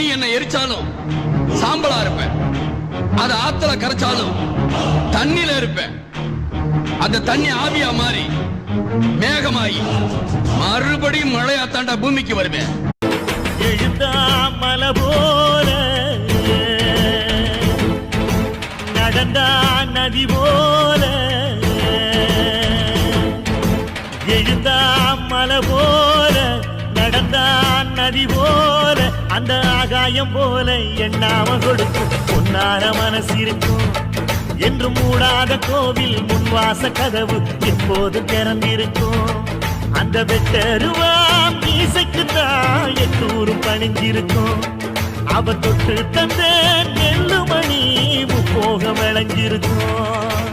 நீ என்ன எரிச்சாலும் சாம்பலா இருப்ப, அத ஆத்துல கரைச்சாலும் தண்ணியில இருப்ப. அந்த தண்ணி ஆவியா மாறி மேகமாயி மறுபடியும் மழையா தாண்டா பூமிக்கு வருவேன். எழுந்தா மலை போல நடந்தா நதி போல, எழுந்தா மலை போல நடந்தா நதி போல, அந்த ஆகாயம் போல எண்ணாம கொடுக்கும் பொன்னார மனசு இருக்கும். என்று மூடாத கோவில் முன்வாச கதவு எப்போது திறந்திருக்கும். அந்த வெட்டருவாம் மீசைக்குத்தான் எட்டூரும் பணிஞ்சிருக்கும். அவ தொட்டு தந்த நெல்லுமணி முப்போக விளைஞ்சிருக்கும்.